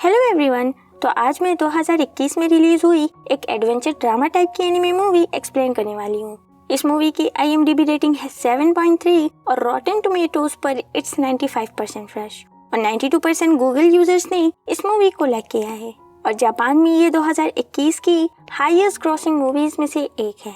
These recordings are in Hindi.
Hello everyone. तो आज मैं 2021 में रिलीज हुई एक एडवेंचर ड्रामा टाइप की एनिमे मूवी एक्सप्लेन करने वाली हूँ। इस मूवी की IMDb रेटिंग है 7.3 और रॉटेन टोमेटोज पर इट्स 95% फ्रेश और 92% गूगल यूजर्स ने इस मूवी को लाइक किया है और जापान में ये 2021 की हाईएस्ट क्रॉसिंग मूवीज में से एक है।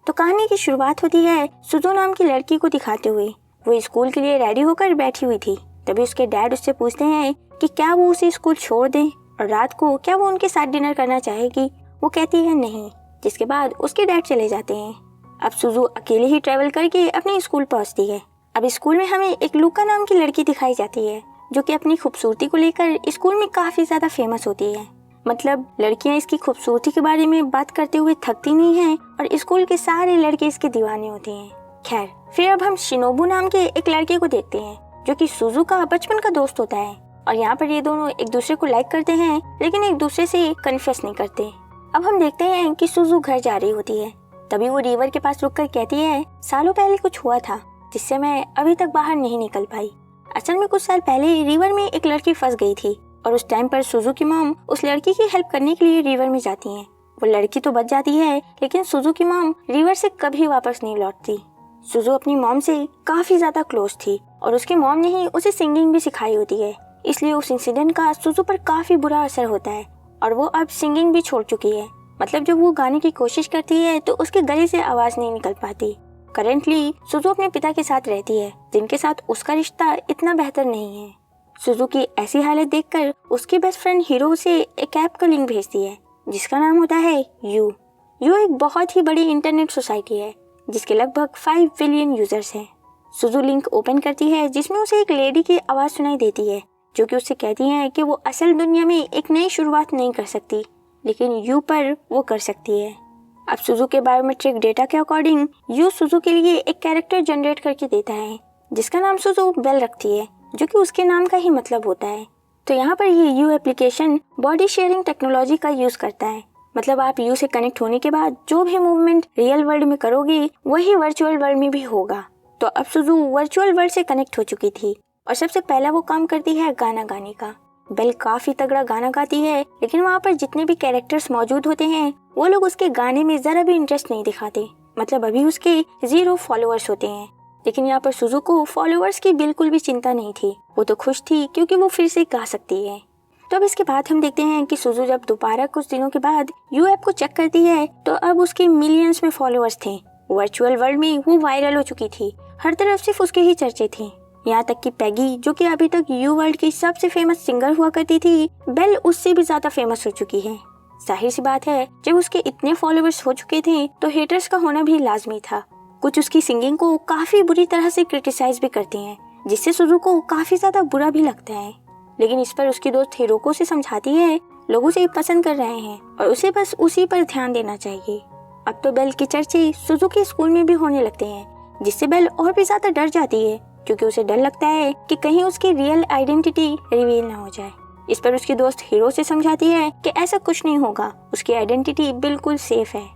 तो कहानी की शुरुआत होती है सुजो नाम की लड़की को दिखाते हुए। वो स्कूल के लिए रेडी होकर बैठी हुई थी। तभी उसके डैड उससे पूछते हैं कि क्या वो उसे स्कूल छोड़ दें और रात को क्या वो उनके साथ डिनर करना चाहेगी। वो कहती है नहीं, जिसके बाद उसके डैड चले जाते हैं। अब सुजू अकेले ही ट्रेवल करके अपने स्कूल पहुंचती है। अब स्कूल में हमें एक लूका नाम की लड़की दिखाई जाती है जो कि अपनी खूबसूरती को लेकर स्कूल में काफी ज्यादा फेमस होती है। मतलब लड़कियां इसकी खूबसूरती के बारे में बात करते हुए थकती नहीं हैं और स्कूल के सारे लड़के इसके दीवाने होते हैं। खैर, फिर अब हम शिनोबू नाम के एक लड़के को देखते हैं जो कि सुजू का बचपन का दोस्त होता है और यहाँ पर ये दोनों एक दूसरे को लाइक करते हैं लेकिन एक दूसरे से कन्फेस नहीं करते। अब हम देखते हैं कि सुजू घर जा रही होती है। तभी वो रिवर के पास रुककर कहती है सालों पहले कुछ हुआ था जिससे मैं अभी तक बाहर नहीं निकल पाई। असल में कुछ साल पहले रिवर में एक लड़की फंस गई थी और उस टाइम पर सुजू की मॉम उस लड़की की हेल्प करने के लिए रिवर में जाती है। वो लड़की तो बच जाती है लेकिन सुजू की मॉम रिवर से कभी वापस नहीं लौटती। सुजू अपनी मॉम से काफी ज्यादा क्लोज थी और उसकी मॉम ने ही उसे सिंगिंग भी सिखाई होती है, इसलिए उस इंसिडेंट का सुजू पर काफी बुरा असर होता है और वो अब सिंगिंग भी छोड़ चुकी है। मतलब जब वो गाने की कोशिश करती है तो उसके गले से आवाज नहीं निकल पाती। करेंटली सुजू अपने पिता के साथ रहती है जिनके साथ उसका रिश्ता इतना बेहतर नहीं है। सुजू की ऐसी हालत देखकर उसकी बेस्ट फ्रेंड हीरो उसे एक ऐप का लिंक भेजती है जिसका नाम होता है यू। यू एक बहुत ही बड़ी इंटरनेट सोसाइटी है जिसके लगभग 5 बिलियन यूजर्स हैं। सुजू लिंक ओपन करती है जिसमें उसे एक लेडी की आवाज सुनाई देती है जो कि उससे कहती है कि वो असल दुनिया में एक नई शुरुआत नहीं कर सकती लेकिन यू पर वो कर सकती है। अब सुजू के बायोमेट्रिक डेटा के अकॉर्डिंग यू सुजू के लिए एक कैरेक्टर जनरेट करके देता है जिसका नाम सुजू बेल रखती है जो कि उसके नाम का ही मतलब होता है। तो यहाँ पर ये you application body sharing technology का यूज करता है। मतलब आप यू से कनेक्ट होने के बाद जो भी मूवमेंट रियल वर्ल्ड में करोगे वही वर्चुअल वर्ल्ड में भी होगा। तो अब सुजू वर्चुअल वर्ल्ड से कनेक्ट हो चुकी थी और सबसे पहला वो काम करती है गाना गाने का। बेल काफी तगड़ा गाना गाती है लेकिन वहाँ पर जितने भी कैरेक्टर्स मौजूद होते हैं वो लोग उसके गाने में जरा भी इंटरेस्ट नहीं दिखाते। मतलब अभी उसके 0 फॉलोअर्स होते हैं। लेकिन यहाँ पर सुजू को फॉलोअर्स की बिल्कुल भी चिंता नहीं थी। वो तो खुश थी क्योंकि वो फिर से गा सकती है। तो अब इसके बाद हम देखते हैं कि सुजू जब दोबारा कुछ दिनों के बाद यू ऐप को चेक करती है तो अब उसके मिलियंस में फॉलोअर्स थे। वर्चुअल वर्ल्ड में वो वायरल हो चुकी थी। हर तरफ सिर्फ उसके ही चर्चे थे। यहाँ तक कि पैगी जो कि अभी तक यू वर्ल्ड की सबसे फेमस सिंगर हुआ करती थी, बेल उससे भी ज्यादा फेमस हो चुकी है। जाहिर सी बात है जब उसके इतने फॉलोअर्स हो चुके थे तो हेटर्स का होना भी लाजमी था। कुछ उसकी सिंगिंग को काफी बुरी तरह से क्रिटिसाइज भी करते हैं जिससे सुजू को काफी ज्यादा बुरा भी लगता है। लेकिन इस पर उसकी दोस्त हिरोको से समझाती है लोग उसे पसंद कर रहे हैं और उसे बस उसी पर ध्यान देना चाहिए। अब तो बेल के चर्चे सुजू के स्कूल में भी होने लगते हैं जिससे बेल और भी ज्यादा डर जाती है क्योंकि उसे डर लगता है कि कहीं उसकी रियल आइडेंटिटी रिवील ना हो जाए। इस पर उसकी दोस्त हीरो से समझाती है कि ऐसा कुछ नहीं होगा, उसकी आइडेंटिटी बिल्कुल सेफ है।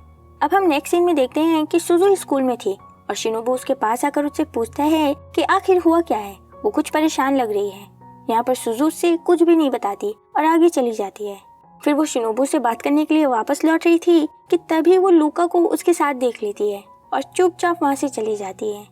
अब हम नेक्स्ट सीन में देखते हैं कि सुजू स्कूल में थी और शिनोबू उसके पास आकर उससे पूछता है कि आखिर हुआ क्या है। वो कुछ परेशान लग रही है। यहाँ पर सुजू उससे कुछ भी नहीं बताती और आगे चली जाती है। फिर वो शिनोबू से बात करने के लिए वापस लौट रही थी कि तभी वो लूका को उसके साथ देख लेती है और चुपचाप वहाँ से चली जाती है।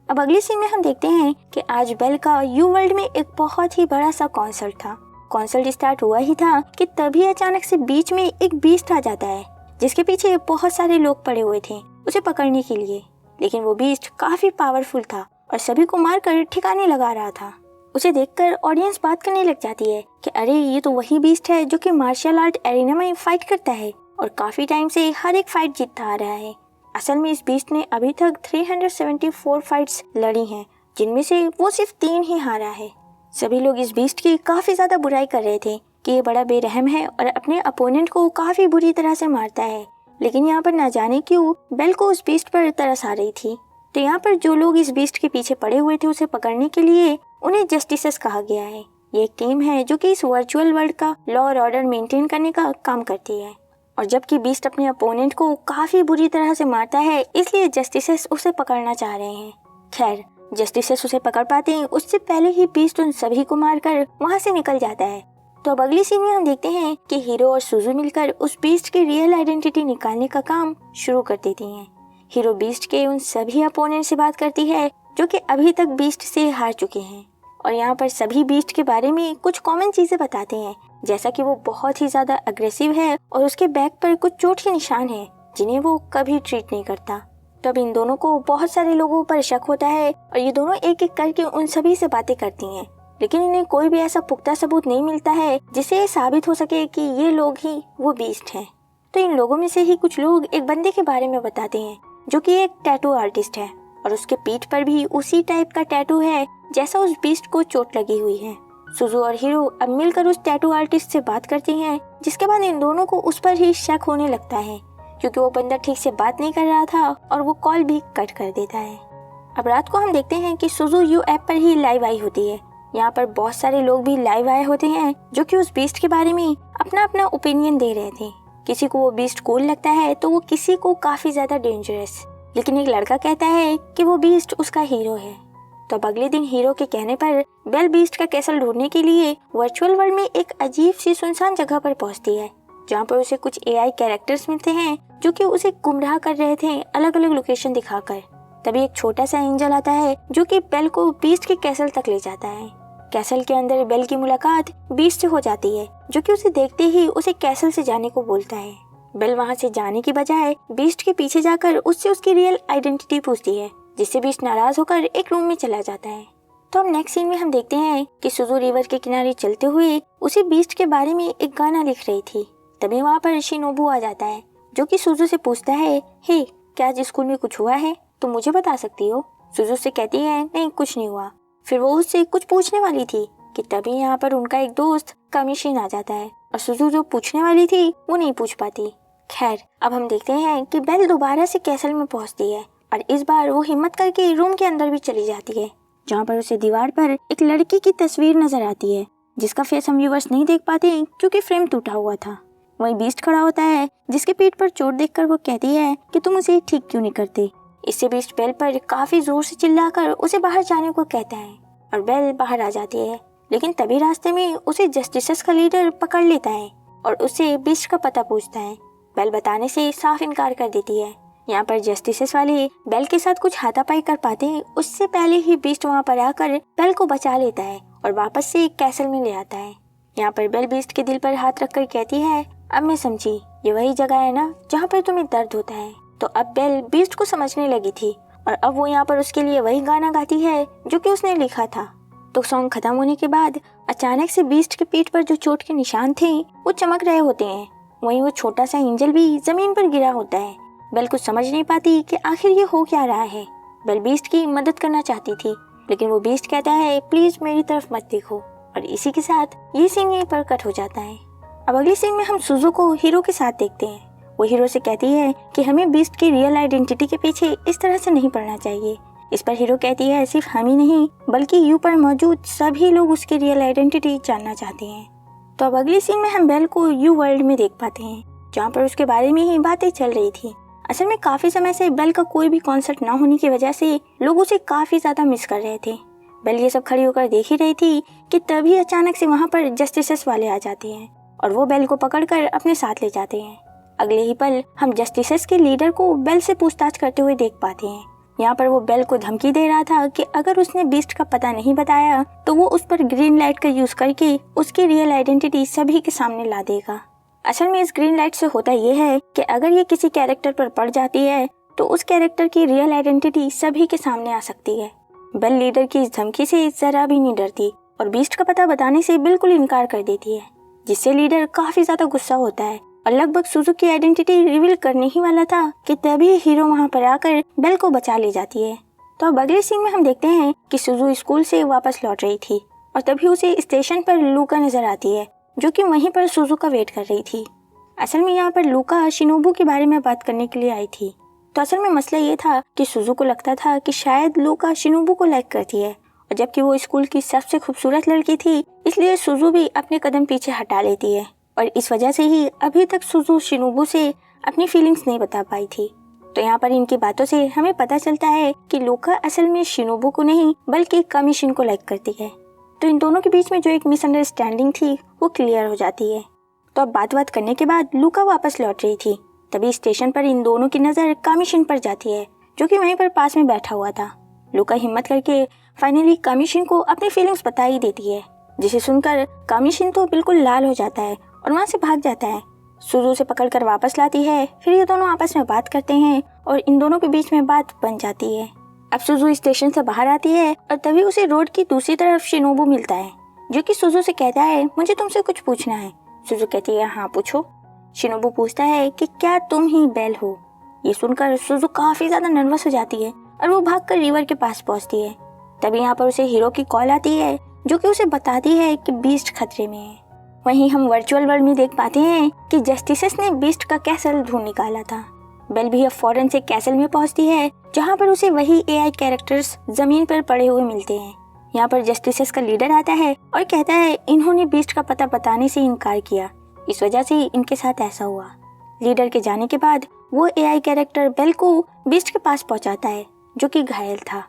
अब अगले सीन में हम देखते हैं कि आज बेल का यू वर्ल्ड में एक बहुत ही बड़ा सा कॉन्सर्ट था। कॉन्सर्ट स्टार्ट हुआ ही था कि तभी अचानक से बीच में एक बीस्ट आ जाता है जिसके पीछे बहुत सारे लोग पड़े हुए थे उसे पकड़ने के लिए। लेकिन वो बीस्ट काफी पावरफुल था और सभी को मारकर ठिकाने लगा रहा था। उसे देखकर ऑडियंस बात करने लग जाती है कि अरे ये तो वही बीस्ट है जो कि मार्शल आर्ट एरिना में फाइट करता है और काफी टाइम से हर एक फाइट जीतता आ रहा है। असल में इस बीस्ट ने अभी तक 374 फाइट्स लड़ी हैं जिनमें से वो सिर्फ 3 ही हारा है। सभी लोग इस बीस्ट की काफी ज्यादा बुराई कर रहे थे कि ये बड़ा बेरहम है और अपने अपोनेंट को काफी बुरी तरह से मारता है। लेकिन यहाँ पर ना जाने क्यों बेल को उस बीस्ट पर तरस आ रही थी। तो यहाँ पर जो लोग इस बीस्ट के पीछे पड़े हुए थे उसे पकड़ने के लिए उन्हें जस्टिसेस कहा गया है। ये एक टीम है जो कि इस वर्चुअल वर्ल्ड का लॉ और ऑर्डर मेंटेन करने का काम करती है। और जबकि बीस्ट अपने अपोनेंट को काफी बुरी तरह से मारता है इसलिए जस्टिसेस उसे पकड़ना चाह रहे हैं। खैर, जस्टिसेस उसे पकड़ पाते हैं उससे पहले ही बीस्ट उन सभी को मारकर वहाँ से निकल जाता है। तो अब अगली सीन में हम देखते हैं कि हीरो और सुजू मिलकर उस बीस्ट की रियल आइडेंटिटी निकालने का काम शुरू कर देती हैं। हीरो बीस्ट के उन सभी अपोनेंट से बात करती है जो कि अभी तक बीस्ट से हार चुके हैं, और यहाँ पर सभी बीस्ट के बारे में कुछ कॉमन चीजें बताते हैं, जैसा कि वो बहुत ही ज्यादा अग्रेसिव है और उसके बैक पर कुछ चोट के निशान हैं जिन्हें वो कभी ट्रीट नहीं करता। तो अब इन दोनों को बहुत सारे लोगों पर शक होता है और ये दोनों एक एक करके उन सभी से बातें करती हैं, लेकिन इन्हें कोई भी ऐसा पुख्ता सबूत नहीं मिलता है जिससे ये साबित हो सके कि ये लोग ही वो बीस्ट हैं। तो इन लोगों में से ही कुछ लोग एक बंदे के बारे में बताते हैं जो कि एक टैटू आर्टिस्ट है और उसके पीठ पर भी उसी टाइप का टैटू है जैसा उस बीस्ट को चोट लगी हुई है। सुजू और हीरो अब मिलकर उस टैटू आर्टिस्ट से बात करती हैं, जिसके बाद इन दोनों को उस पर ही शक होने लगता है क्योंकि वो बंदा ठीक से बात नहीं कर रहा था और वो कॉल भी कट कर देता है। अब रात को हम देखते हैं कि सुजू यू ऐप पर ही लाइव आई होती है। यहाँ पर बहुत सारे लोग भी लाइव आए होते हैं जो कि उस बीस्ट के बारे में अपना अपना ओपिनियन दे रहे थे। किसी को वो बीस्ट कूल लगता है तो वो किसी को काफी ज्यादा डेंजरस, लेकिन एक लड़का कहता है कि वो बीस्ट उसका हीरो है। तो अब अगले दिन हीरो के कहने पर बेल बीस्ट का कैसल ढूंढने के लिए वर्चुअल वर्ल्ड में एक अजीब सी सुनसान जगह पर पहुंचती है, जहाँ पर उसे कुछ एआई कैरेक्टर्स मिलते हैं जो कि उसे गुमराह कर रहे थे अलग अलग लोकेशन दिखाकर। तभी एक छोटा सा एंजल आता है जो कि बेल को बीस्ट के कैसल तक ले जाता है। कैसल के अंदर बेल की मुलाकात बीस्ट से हो जाती है जो कि उसे देखते ही उसे कैसल से जाने को बोलता है। बेल वहाँ से जाने की बजाय बीस्ट के पीछे जाकर उससे उसकी रियल आइडेंटिटी पूछती है, जिससे बीस्ट नाराज होकर एक रूम में चला जाता है। तो अब नेक्स्ट सीन में हम देखते हैं कि सुजू रिवर के किनारे चलते हुए उसी बीस्ट के बारे में एक गाना लिख रही थी। तभी वहाँ पर शिनोबू आ जाता है जो कि सुजू से पूछता है, हे क्या आज स्कूल में कुछ हुआ है, तुम मुझे बता सकती हो। सुजू से कहती है, नहीं कुछ नहीं हुआ। फिर वो उससे कुछ पूछने वाली थी कि तभी यहाँ पर उनका एक दोस्त कामिशिन आ जाता है और सुजू जो पूछने वाली थी वो नहीं पूछ पाती। खैर अब हम देखते हैं कि बेल दोबारा से कैसल में पहुंचती है और इस बार वो हिम्मत करके रूम के अंदर भी चली जाती है, जहाँ पर उसे दीवार पर एक लड़की की तस्वीर नजर आती है जिसका फेस हम व्यूअर्स नहीं देख पाते क्योंकि फ्रेम टूटा हुआ था। वहीं बीस्ट खड़ा होता है जिसके पीठ पर चोट देखकर वो कहती है कि तुम उसे ठीक क्यों नहीं करते। इससे बीस्ट बेल पर काफी जोर से चिल्लाकर उसे बाहर जाने को कहता है और बेल बाहर आ जाती है, लेकिन तभी रास्ते में उसे जस्टिसेस का लीडर पकड़ लेता है और उससे बीस्ट का पता पूछता है। बेल बताने से साफ इनकार कर देती है। यहाँ पर जस्टिसेस वाले बेल के साथ कुछ हाथापाई कर पाते हैं उससे पहले ही बीस्ट वहाँ पर आकर बेल को बचा लेता है और वापस से कैसल में ले आता है। यहाँ पर बेल बीस्ट के दिल पर हाथ रखकर कहती है, अब मैं समझी, ये वही जगह है ना जहाँ पर तुम्हें दर्द होता है। तो अब बेल बीस्ट को समझने लगी थी और अब वो यहाँ पर उसके लिए वही गाना गाती है जो कि उसने लिखा था। तो सॉन्ग खत्म होने के बाद अचानक से बीस्ट के पीठ पर जो चोट के निशान थे वो चमक रहे होते हैं। वहीं वो छोटा सा एंजल भी जमीन पर गिरा होता है। बेल कुछ समझ नहीं पाती कि आखिर ये हो क्या रहा है। बेल बीस्ट की मदद करना चाहती थी, लेकिन वो बीस्ट कहता है, प्लीज मेरी तरफ मत देखो। और इसी के साथ ये सीन यहीं पर कट हो जाता है। अब अगली सीन में हम सुजू को हीरो के साथ देखते हैं। वो हीरो से कहती है कि हमें बीस्ट की रियल आइडेंटिटी के पीछे इस तरह से नहीं पड़ना चाहिए। इस पर हीरो कहती है, सिर्फ हम ही नहीं बल्कि यू पर मौजूद सभी लोग उसकी रियल आइडेंटिटी जानना चाहते हैं। तो अब अगली सीन में हम बेल को यू वर्ल्ड में देख पाते हैं, जहाँ पर उसके बारे में ही बातें चल रही थी। असल में काफी समय से बेल का कोई भी कॉन्सर्ट ना होने की वजह से लोग उसे काफी ज्यादा मिस कर रहे थे। बेल ये सब खड़ी होकर देख ही रही थी कि तभी अचानक से वहाँ पर जस्टिसेस वाले आ जाते हैं और वो बेल को पकड़कर अपने साथ ले जाते हैं। अगले ही पल हम जस्टिसेस के लीडर को बेल से पूछताछ करते हुए देख पाते हैं। यहाँ पर वो बेल को धमकी दे रहा था कि अगर उसने बीस्ट का पता नहीं बताया तो वो उस पर ग्रीन लाइट का यूज करके उसकी रियल आइडेंटिटी सभी के सामने ला देगा। असल में इस ग्रीन लाइट से होता ये है कि अगर ये किसी कैरेक्टर पर पड़ जाती है तो उस कैरेक्टर की रियल आइडेंटिटी सभी के सामने आ सकती है। बेल लीडर की इस धमकी से जरा भी नहीं डरती और बीस्ट का पता बताने से बिल्कुल इनकार कर देती है, जिससे लीडर काफी ज्यादा गुस्सा होता है और लगभग सुजू की आइडेंटिटी रिवील करने ही वाला था कि तभी हीरो वहाँ पर आकर बेल को बचा ले जाती है। तो अब अगले सीन में हम देखते हैं कि सुजू स्कूल से वापस लौट रही थी और तभी उसे स्टेशन पर लूका नजर आती है, जो कि वहीं पर सुजू का वेट कर रही थी। असल में यहाँ पर लूका शिनोबू के बारे में बात करने के लिए आई थी। तो असल में मसला ये था कि सुजू को लगता था कि शायद लूका शिनोबू को लाइक करती है, और जबकि वो स्कूल की सबसे खूबसूरत लड़की थी, इसलिए सुजू भी अपने कदम पीछे हटा लेती है और इस वजह से ही अभी तक सुजू शिनोबू से अपनी फीलिंग्स नहीं बता पाई थी। तो यहाँ पर इनकी बातों से हमें पता चलता है कि लूका असल में शिनोबू को नहीं बल्कि कामिशिन को लाइक करती है। तो इन दोनों के बीच में जो एक मिसअंडरस्टैंडिंग थी वो क्लियर हो जाती है। तो अब बात करने के बाद लूका वापस लौट रही थी। तभी स्टेशन पर इन दोनों की नज़र कामिशिन पर जाती है, जो कि वहीं पर पास में बैठा हुआ था। लूका हिम्मत करके फाइनली कामिशिन को अपनी फीलिंग्स बता ही देती है, जिसे सुनकर कामिशिन तो बिल्कुल लाल हो जाता है और वहाँ से भाग जाता है। सुजू से पकड़कर वापस लाती है। फिर ये दोनों आपस में बात करते हैं और इन दोनों के बीच में बात बन जाती है। अब सुजू स्टेशन से बाहर आती है और तभी उसे रोड की दूसरी तरफ शिनोबू मिलता है, जो कि सुजू से कहता है मुझे तुमसे कुछ पूछना है। सुजू कहती है हाँ पूछो। शिनोबू पूछता है कि क्या तुम ही बेल हो। ये सुनकर सुजू काफी ज्यादा नर्वस हो जाती है और वो भागकर रिवर के पास पहुंचती है। तभी यहाँ पर उसे हीरो की कॉल आती है, जो कि उसे बताती है कि बीस्ट खतरे में है। वहीं हम वर्चुअल वर्ल्ड में देख पाते हैं कि जस्टिसेस ने बीस्ट का कैसल ढूंढ निकाला था। बेल भी अब फौरन से कैसल में पहुंचती है, जहां पर उसे वही एआई कैरेक्टर्स जमीन पर पड़े हुए मिलते हैं। यहाँ पर जस्टिसेस का लीडर आता है और कहता है इन्होंने बीस्ट का पता बताने से इनकार किया, इस वजह से इनके साथ ऐसा हुआ। लीडर के जाने के बाद वो एआई कैरेक्टर बेल को बीस्ट के पास पहुंचाता है, जो कि घायल था।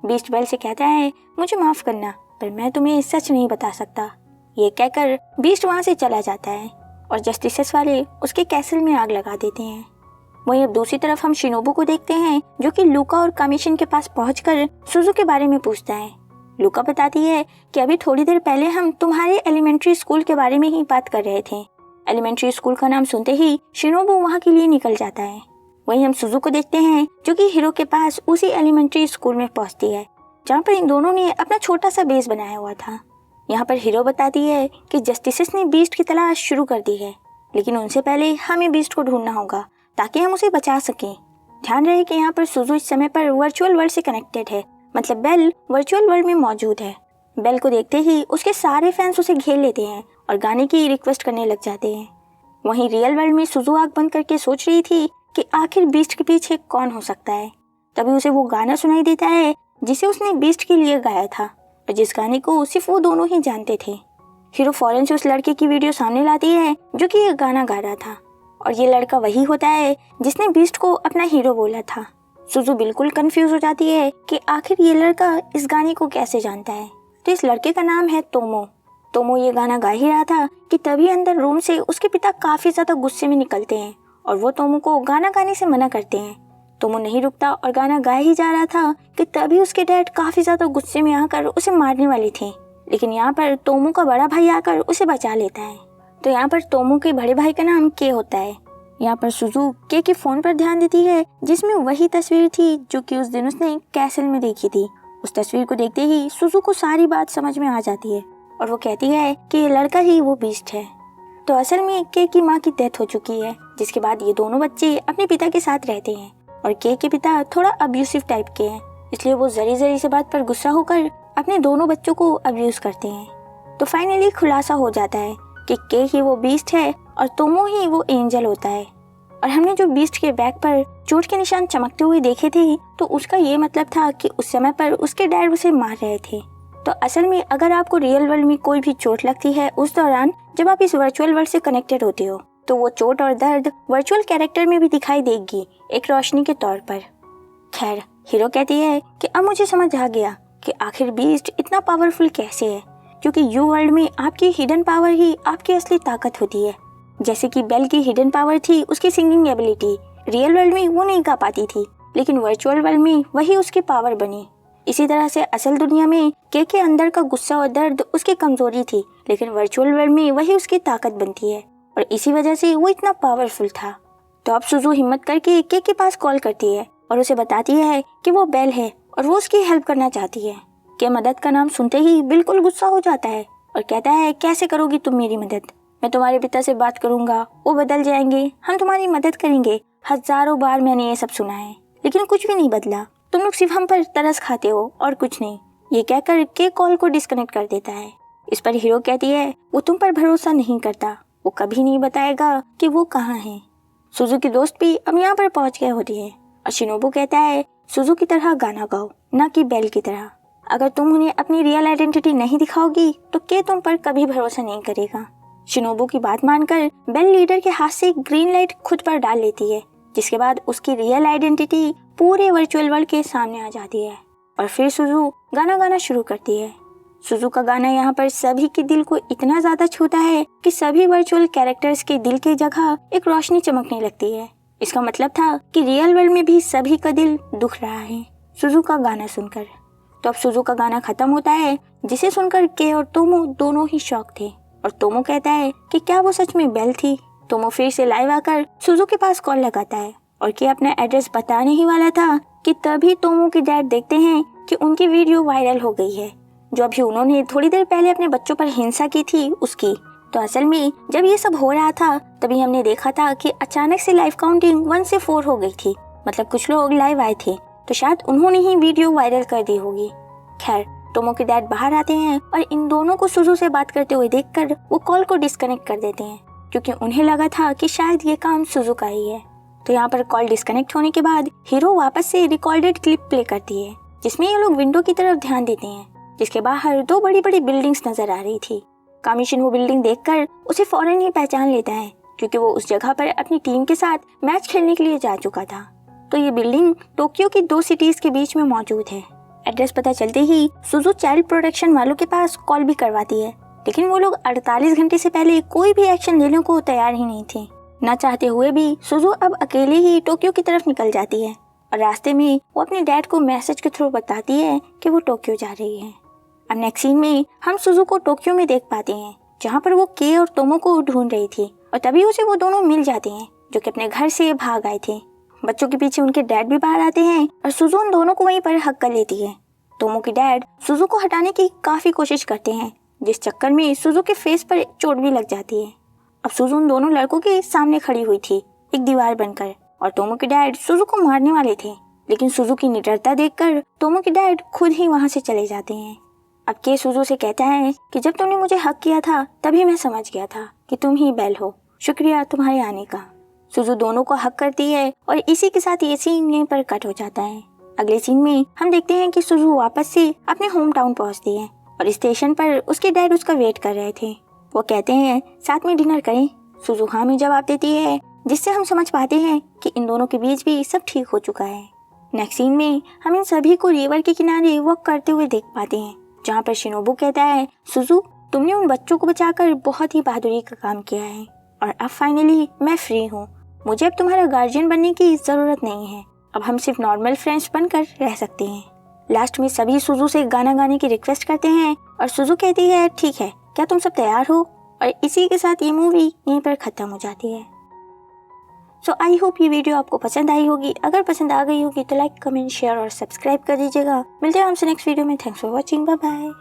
बीस्ट बेल से कहता है मुझे माफ करना, पर मैं तुम्हें सच नहीं बता सकता। ये कहकर बीस्ट वहां से चला जाता है और जस्टिसेस वाले उसके कैसल में आग लगा देते हैं। वहीं अब दूसरी तरफ हम शिनोबू को देखते हैं, जो कि लूका और कामिशिन के पास पहुंचकर सुजू के बारे में पूछता है। लूका बताती है कि अभी थोड़ी देर पहले हम तुम्हारे एलिमेंट्री स्कूल के बारे में ही बात कर रहे थे। एलिमेंट्री स्कूल का नाम सुनते ही शिनोबू वहां के लिए निकल जाता है। वहीं हम सुजू को देखते हैं, जो कि हीरो के पास उसी एलिमेंट्री स्कूल में पहुंचती है, जहाँ पर इन दोनों ने अपना छोटा सा बेस बनाया हुआ था। यहाँ पर हीरो बताती है कि जस्टिसेस ने बीस्ट की तलाश शुरू कर दी है, लेकिन उनसे पहले हमें बीस्ट को ढूंढना होगा ताकि हम उसे बचा सकें। ध्यान रहे कि यहाँ पर सुजू इस समय पर वर्चुअल वर्ल्ड से कनेक्टेड है, मतलब बेल वर्चुअल वर्ल्ड में मौजूद है। बेल को देखते ही उसके सारे फैंस उसे घेर लेते हैं और गाने की रिक्वेस्ट करने लग जाते हैं। वहीं रियल वर्ल्ड में सुजू आंख बंद करके सोच रही थी कि आखिर बीस्ट के पीछे कौन हो सकता है। तभी उसे वो गाना सुनाई देता है जिसे उसने बीस्ट के लिए गाया था और जिस गाने को सिर्फ वो दोनों ही जानते थे। हीरो फौरन से उस लड़के की वीडियो सामने लाती है, जो कि ये गाना गा रहा था, और ये लड़का वही होता है जिसने बीस्ट को अपना हीरो बोला था। सुजू बिल्कुल कंफ्यूज हो जाती है कि आखिर ये लड़का इस गाने को कैसे जानता है। तो इस लड़के का नाम है तोमो। तोमो ये गाना गा ही रहा था कि तभी अंदर रूम से उसके पिता काफी ज्यादा गुस्से में निकलते हैं और वो तोमो को गाना गाने से मना करते हैं। तोमो नहीं रुकता और गाना गा ही जा रहा था कि तभी उसके डैड काफी ज्यादा गुस्से में आकर उसे मारने वाले थे, लेकिन यहाँ पर तोमो का बड़ा भाई आकर उसे बचा लेता है। तो यहाँ पर तोमो के बड़े भाई का नाम के होता है। यहाँ पर सुजू के फोन पर ध्यान देती है, जिसमें वही तस्वीर थी जो कि उस दिन उसने कैसल में देखी थी। उस तस्वीर को देखते ही सुजू को सारी बात समझ में आ जाती है और वो कहती है कि ये लड़का ही वो बीस्ट है। तो असल में के की माँ की डेथ हो चुकी है, जिसके बाद ये दोनों बच्चे अपने पिता के साथ रहते हैं और के पिता थोड़ा अब्यूसिव टाइप के हैं, इसलिए वो जरी जरी से बात पर गुस्सा होकर अपने दोनों बच्चों को अब्यूज करते हैं। तो फाइनली खुलासा हो जाता है कि के ही वो बीस्ट है और तोमो ही वो एंजल होता है। और हमने जो बीस्ट के बैक पर चोट के निशान चमकते हुए देखे थे, तो उसका ये मतलब था कि उस समय पर उसके डैड उसे मार रहे थे। तो असल में अगर आपको रियल वर्ल्ड में कोई भी चोट लगती है उस दौरान जब आप इस वर्चुअल वर्ल्ड से कनेक्टेड होते हो, तो वो चोट और दर्द वर्चुअल कैरेक्टर में भी दिखाई देगी एक रोशनी के तौर पर। खैर, हीरो कहती है कि अब मुझे समझ आ गया कि आखिर बीस्ट इतना पावरफुल कैसे है, क्योंकि यू वर्ल्ड में आपकी हिडन पावर ही आपकी असली ताकत होती है। जैसे कि बेल की हिडन पावर थी उसकी सिंगिंग एबिलिटी, रियल वर्ल्ड में वो नहीं गा पाती थी, लेकिन वर्चुअल वर्ल्ड में वही उसकी पावर बनी। इसी तरह से असल दुनिया में के अंदर का गुस्सा और दर्द उसकी कमजोरी थी, लेकिन वर्चुअल वर्ल्ड में वही उसकी ताकत बनती है और इसी वजह से वो इतना पावरफुल था। तो अब सुजू हिम्मत करके के पास कॉल करती है और उसे बताती है कि वो बेल है और वो उसकी हेल्प करना चाहती है। के मदद का नाम सुनते ही बिल्कुल गुस्सा हो जाता है और कहता है कैसे करोगी तुम मेरी मदद? मैं तुम्हारे पिता से बात करूंगा, वो बदल जाएंगे, हम तुम्हारी मदद करेंगे। हजारों बार मैंने ये सब सुना है, लेकिन कुछ भी नहीं बदला। तुम लोग सिर्फ हम पर तरस खाते हो और कुछ नहीं। ये कहकर के कॉल को डिस्कनेक्ट कर देता है। इस पर हीरो कहती है वो तुम पर भरोसा नहीं करता, वो कभी नहीं बताएगा कि वो कहाँ है। सुजू की दोस्त भी अब यहाँ पर पहुँच गए होती है और शिनोबू कहता है सुजू की तरह गाना गाओ, ना कि बेल की तरह। अगर तुम उन्हें अपनी रियल आइडेंटिटी नहीं दिखाओगी तो के तुम पर कभी भरोसा नहीं करेगा। शिनोबू की बात मानकर बेल लीडर के हाथ से ग्रीन लाइट खुद पर डाल लेती है, जिसके बाद उसकी रियल आइडेंटिटी पूरे वर्चुअल वर्ल्ड के सामने आ जाती है और फिर सुजू गाना गाना शुरू करती है। सुजू का गाना यहाँ पर सभी के दिल को इतना ज्यादा छूता है कि सभी वर्चुअल कैरेक्टर्स के दिल की जगह एक रोशनी चमकने लगती है। इसका मतलब था कि रियल वर्ल्ड में भी सभी का दिल दुख रहा है सुजू का गाना सुनकर। तो अब सुजू का गाना खत्म होता है, जिसे सुनकर के और तोमो दोनों ही शॉक थे। और तोमो कहता है कि क्या वो सच में बेल थी। तोमो फिर से लाइव आकर सुजू के पास कॉल लगाता है और के अपना एड्रेस बताने ही वाला था कि तभी तोमो के डैड देखते हैं कि उनकी वीडियो वायरल हो गई है, जो अभी उन्होंने थोड़ी देर पहले अपने बच्चों पर हिंसा की थी उसकी। तो असल में जब ये सब हो रहा था तभी हमने देखा था कि अचानक से लाइव काउंटिंग 1 से 4 हो गई थी। मतलब कुछ लोग लाइव आए थे, तो शायद उन्होंने ही वीडियो वायरल कर दी होगी। खैर, तोमो के डैड बाहर आते हैं और इन दोनों को सुजू से बात करते हुए देखकर वो कॉल को डिस्कनेक्ट कर देते हैं, क्योंकि उन्हें लगा था कि शायद ये काम सुजू का ही है। तो यहाँ पर कॉल डिस्कनेक्ट होने के बाद हीरो वापस से रिकॉर्डेड क्लिप प्ले करती है, जिसमें ये लोग विंडो की तरफ ध्यान देते हैं, जिसके बाहर 2 बड़ी बड़ी बिल्डिंग्स नजर आ रही थी। कामिशिन वो बिल्डिंग देखकर उसे फौरन ही पहचान लेता है, क्योंकि वो उस जगह पर अपनी टीम के साथ मैच खेलने के लिए जा चुका था। तो ये बिल्डिंग टोक्यो की 2 सिटीज के बीच में मौजूद है। एड्रेस पता चलते ही सुजू चाइल्ड प्रोटेक्शन वालों के पास कॉल भी करवाती है, लेकिन वो लोग 48 घंटे से पहले कोई भी एक्शन लेने को तैयार ही नहीं थे। न चाहते हुए भी सुजू अब अकेले ही टोक्यो की तरफ निकल जाती है और रास्ते में वो अपने डैड को मैसेज के थ्रू बताती है कि वो टोक्यो जा रही है। अब नेक्स्ट सीन में हम सुजू को टोक्यो में देख पाते हैं, जहाँ पर वो के और तोमो को ढूंढ रही थी और तभी उसे वो दोनों मिल जाते हैं, जो कि अपने घर से भाग आए थे। बच्चों के पीछे उनके डैड भी बाहर आते हैं और सुजू उन दोनों को वहीं पर हक कर लेती है। तोमो के डैड सुजू को हटाने की काफी कोशिश करते हैं, जिस चक्कर में सुजू के फेस पर चोट भी लग जाती है। अब सुजू उन दोनों लड़कों के सामने खड़ी हुई थी एक दीवार बनकर, और तोमो के डैड सुजू को मारने वाले थे, लेकिन सुजू की निडरता देखकर तोमो के डैड खुद ही वहां से चले जाते हैं। अब के सुजू से कहता है कि जब तुमने मुझे हक किया था तभी मैं समझ गया था कि तुम ही बेल हो, शुक्रिया तुम्हारे आने का। सुजू दोनों को हक करती है और इसी के साथ ये सीन यहीं पर कट हो जाता है। अगले सीन में हम देखते हैं कि सुजू वापस से अपने होम टाउन पहुंचती है और स्टेशन पर उसके डैड उसका वेट कर रहे थे। वो कहते हैं साथ में डिनर करें। सुजू हाँ में जवाब देती है, जिससे हम समझ पाते हैं कि इन दोनों के बीच भी सब ठीक हो चुका है। नेक्स्ट सीन में हम इन सभी को रिवर के किनारे वॉक करते हुए देख पाते हैं, जहाँ पर शिनोबू कहता है सुजू तुमने उन बच्चों को बचाकर बहुत ही बहादुरी का काम किया है और अब फाइनली मैं फ्री हूँ। मुझे अब तुम्हारा गार्जियन बनने की जरूरत नहीं है, अब हम सिर्फ नॉर्मल फ्रेंड्स बनकर रह सकते हैं। लास्ट में सभी सुजू से गाना गाने की रिक्वेस्ट करते हैं और सुजू कहती है ठीक है, क्या तुम सब तैयार हो? और इसी के साथ ये मूवी यहीं पर खत्म हो जाती है। सो आई होप ये वीडियो आपको पसंद आई होगी। अगर पसंद आ गई होगी तो लाइक, कमेंट, शेयर और सब्सक्राइब कर दीजिएगा। मिलते हैं हमसे नेक्स्ट वीडियो में। Thanks for watching, bye bye.